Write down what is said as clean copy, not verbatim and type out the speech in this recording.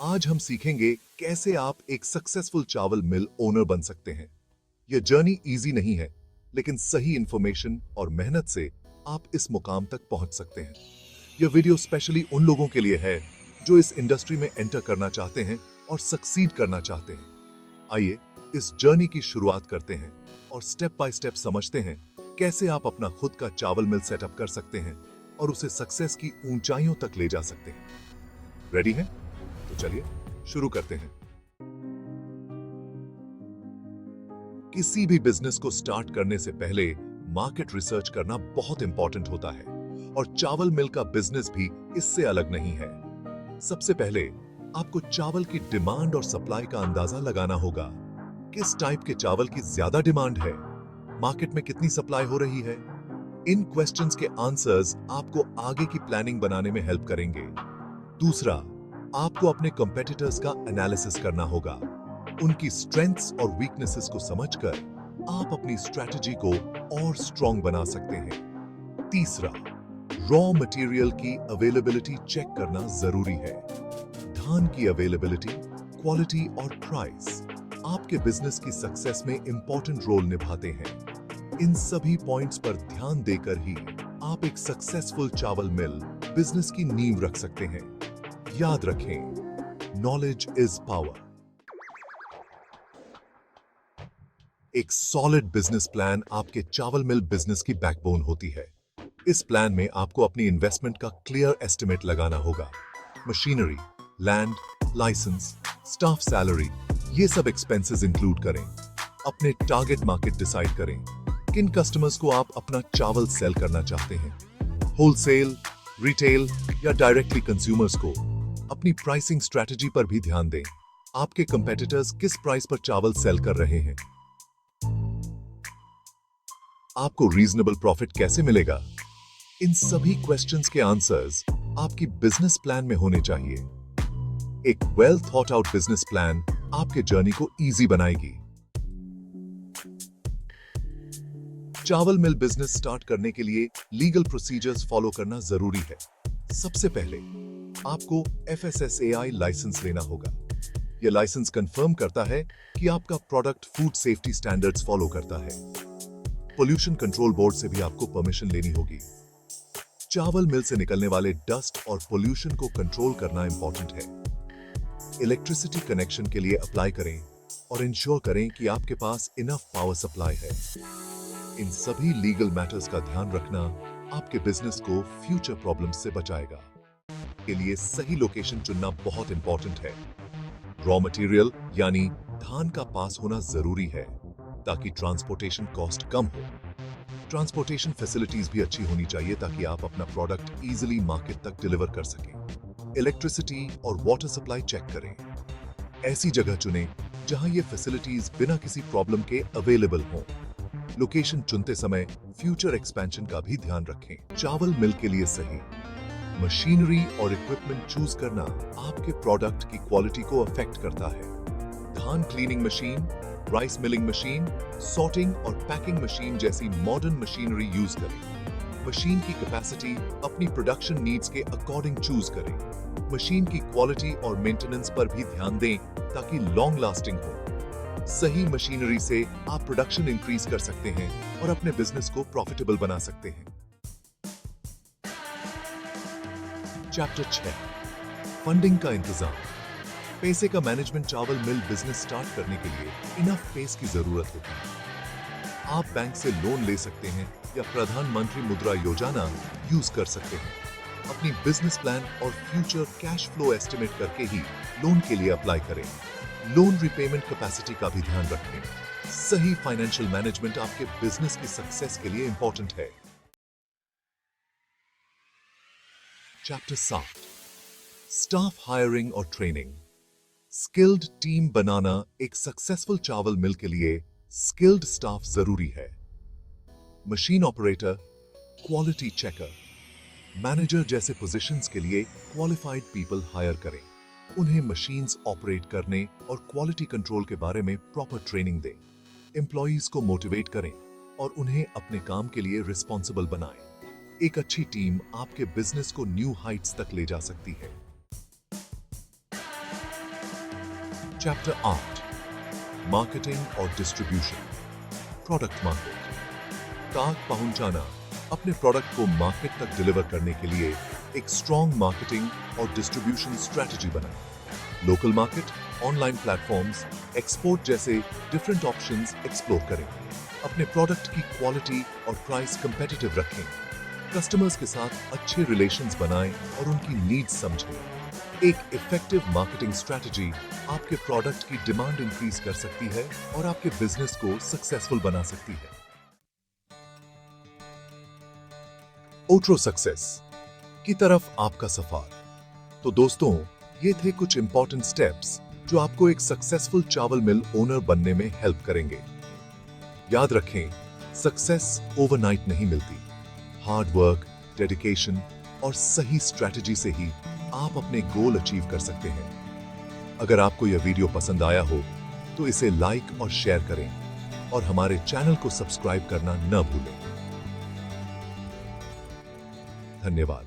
आज हम सीखेंगे कैसे आप एक सक्सेसफुल चावल मिल ओनर बन सकते हैं। यह जर्नी इजी नहीं है, लेकिन सही इंफॉर्मेशन और मेहनत से आप इस मुकाम तक पहुंच सकते हैं। यह वीडियो स्पेशली उन लोगों के लिए है जो इस इंडस्ट्री में एंटर करना चाहते हैं और सक्सीड करना चाहते हैं। आइए इस जर्नी की शुरुआत करते हैं और स्टेप बाय स्टेप समझते हैं कैसे आप अपना खुद का चावल मिल सेटअप कर सकते हैं और उसे सक्सेस की ऊंचाइयों तक ले जा सकते हैं। रेडी हैं? तो चलिए शुरू करते हैं। किसी भी बिजनेस को स्टार्ट करने से पहले मार्केट रिसर्च करना बहुत इंपॉर्टेंट होता है और चावल मिल का बिजनेस भी इससे अलग नहीं है। सबसे पहले आपको चावल की डिमांड और सप्लाई का अंदाजा लगाना होगा। किस टाइप के चावल की ज्यादा डिमांड है, मार्केट में कितनी सप्लाई हो रही है। इन क्वेश्चंस के आंसर्स आपको आगे की प्लानिंग बनाने में हेल्प करेंगे। दूसरा, आपको अपने कंपेटिटर्स का एनालिसिस करना होगा। उनकी स्ट्रेंथ्स और वीकनेसेस को समझकर आप अपनी स्ट्रेटजी को और स्ट्रॉन्ग बना सकते हैं। तीसरा, रॉ मटेरियल की अवेलेबिलिटी चेक करना जरूरी है। धान की अवेलेबिलिटी, क्वालिटी और प्राइस आपके बिजनेस की सक्सेस में इंपॉर्टेंट रोल निभाते हैं। इन सभी पॉइंट्स पर ध्यान देकर ही आप एक सक्सेसफुल चावल मिल बिजनेस की नींव रख सकते हैं। याद रखें, नॉलेज इज पावर। एक सॉलिड बिजनेस प्लान आपके चावल मिल बिजनेस की बैकबोन होती है। इस प्लान में आपको अपनी इन्वेस्टमेंट का क्लियर एस्टिमेट लगाना होगा। Machinery, land, licence, staff salary, ये सब एक्सपेंसेस इंक्लूड करें। अपने टारगेट मार्केट डिसाइड करें। किन कस्टमर्स को आप अपना चावल सेल करना चाहते हैं, होलसेल, रिटेल या डायरेक्टली कंज्यूमर्स को। अपनी प्राइसिंग स्ट्रेटजी पर भी ध्यान दें। आपके कंपेटिटर्स किस प्राइस पर चावल सेल कर रहे हैं। आपको रीजनेबल प्रॉफिट कैसे मिलेगा। इन सभी क्वेश्चंस के आंसर्स आपकी बिजनेस प्लान में होने चाहिए। एक well thought out business plan आपके जर्नी को इजी बनाएगी। चावल मिल बिजनेस स्टार्ट करने के लिए लीगल प्रोसीजर्स फॉलो करना जरूरी है। सबसे पहले आपको FSSAI लाइसेंस लेना होगा। यह लाइसेंस कंफर्म करता है कि आपका product food safety standards follow करता है। पोल्यूशन कंट्रोल बोर्ड से भी आपको परमिशन लेनी होगी। चावल मिल से निकलने वाले डस्ट और पोल्यूशन को कंट्रोल करना इंपॉर्टेंट है। इलेक्ट्रिसिटी कनेक्शन के लिए अप्लाई करें और इंश्योर करें कि आपके पास इनफ पावर सप्लाई है। इन सभी लीगल मैटर्स का ध्यान रखना आपके बिजनेस को फ्यूचर प्रॉब्लम्स से बचाएगा। के लिए सही लोकेशन चुनना बहुत इंपॉर्टेंट है। रॉ मटेरियल यानी धान का पास होना जरूरी है ताकि ट्रांसपोर्टेशन कॉस्ट कम हो। ट्रांसपोर्टेशन फैसिलिटीज भी अच्छी होनी चाहिए ताकि आप अपना प्रोडक्ट इजीली मार्केट तक डिलीवर कर सकें। इलेक्ट्रिसिटी और वाटर सप्लाई चेक करें। ऐसी जगह चुनें जहां ये फैसिलिटीज बिना किसी प्रॉब्लम के अवेलेबल हों। लोकेशन चुनते समय फ्यूचर एक्सपेंशन का भी ध्यान रखें। चावल मिल के लिए सही मशीनरी और इक्विपमेंट चूज करना आपके प्रोडक्ट की क्वालिटी को अफेक्ट करता है। धान cleaning machine, rice milling machine, sorting और पैकिंग मशीन जैसी मॉडर्न मशीनरी यूज करें। मशीन की कैपेसिटी अपनी प्रोडक्शन नीड्स के अकॉर्डिंग चूज करें। मशीन की क्वालिटी और मेंटेनेंस पर भी ध्यान दें ताकि लॉन्ग लास्टिंग हो। सही मशीनरी से आप प्रोडक्शन इंक्रीज कर सकते हैं और अपने बिजनेस को प्रॉफिटेबल बना सकते हैं। चैप्टर 6, फंडिंग का इंतजाम। पैसे का मैनेजमेंट। चावल मिल बिजनेस स्टार्ट करने के लिए इनफ पेस की जरूरत होती है। आप बैंक से लोन ले सकते हैं या प्रधानमंत्री मुद्रा योजना यूज कर सकते हैं। अपनी बिजनेस प्लान और फ्यूचर कैश फ्लो एस्टिमेट करके ही लोन के लिए अप्लाई करें। लोन रिपेमेंट कैपेसिटी का भी ध्यान रखें। सही फाइनेंशियल मैनेजमेंट आपके बिजनेस की सक्सेस के लिए इंपॉर्टेंट है। चैप्टर 7, स्टाफ हायरिंग और ट्रेनिंग। स्किल्ड टीम बनाना। एक सक्सेसफुल चावल मिल के लिए स्किल्ड स्टाफ जरूरी है। Machine operator, quality checker, manager जैसे पोजीशंस के लिए क्वालिफाइड पीपल हायर करें। उन्हें मशीन्स ऑपरेट करने और क्वालिटी कंट्रोल के बारे में प्रॉपर ट्रेनिंग दें। एम्प्लॉइज को मोटिवेट करें और उन्हें अपने काम के लिए रिस्पॉन्सिबल बनाएं। एक अच्छी टीम आपके बिजनेस को न्यू हाइट्स तक ले जा सकती है। चैप्टर 8 मार्केटिंग और डिस्ट्रीब्यूशन। प्रोडक्ट मार्केट तक पहुंचाना। अपने प्रोडक्ट को मार्केट तक डिलीवर करने के लिए एक स्ट्रॉन्ग मार्केटिंग और डिस्ट्रीब्यूशन स्ट्रेटजी बनाएं। Local market, online platforms, export जैसे डिफरेंट ऑप्शंस एक्सप्लोर करें। अपने प्रोडक्ट की क्वालिटी और प्राइस कंपेटिटिव रखें। कस्टमर्स के साथ अच्छे रिलेशंस बनाएं और उनकी नीड्स समझें। एक इफेक्टिव मार्केटिंग स्ट्रेटजी आपके प्रोडक्ट की डिमांड इंक्रीज कर सकती है और आपके बिजनेस को सक्सेसफुल बना सकती है। ओट्रो सक्सेस की तरफ आपका सफर। तो दोस्तों, ये थे कुछ इंपॉर्टेंट स्टेप्स जो आपको एक सक्सेसफुल चावल मिल ओनर बनने में हेल्प करेंगे। याद रखें, सक्सेस ओवरनाइट नहीं मिलती। हार्ड वर्क, डेडिकेशन और सही स्ट्रेटजी से ही आप अपने गोल अचीव कर सकते हैं। अगर आपको यह वीडियो पसंद आया हो तो इसे लाइक और शेयर करें और हमारे चैनल को सब्सक्राइब करना न भूलें। धन्यवाद।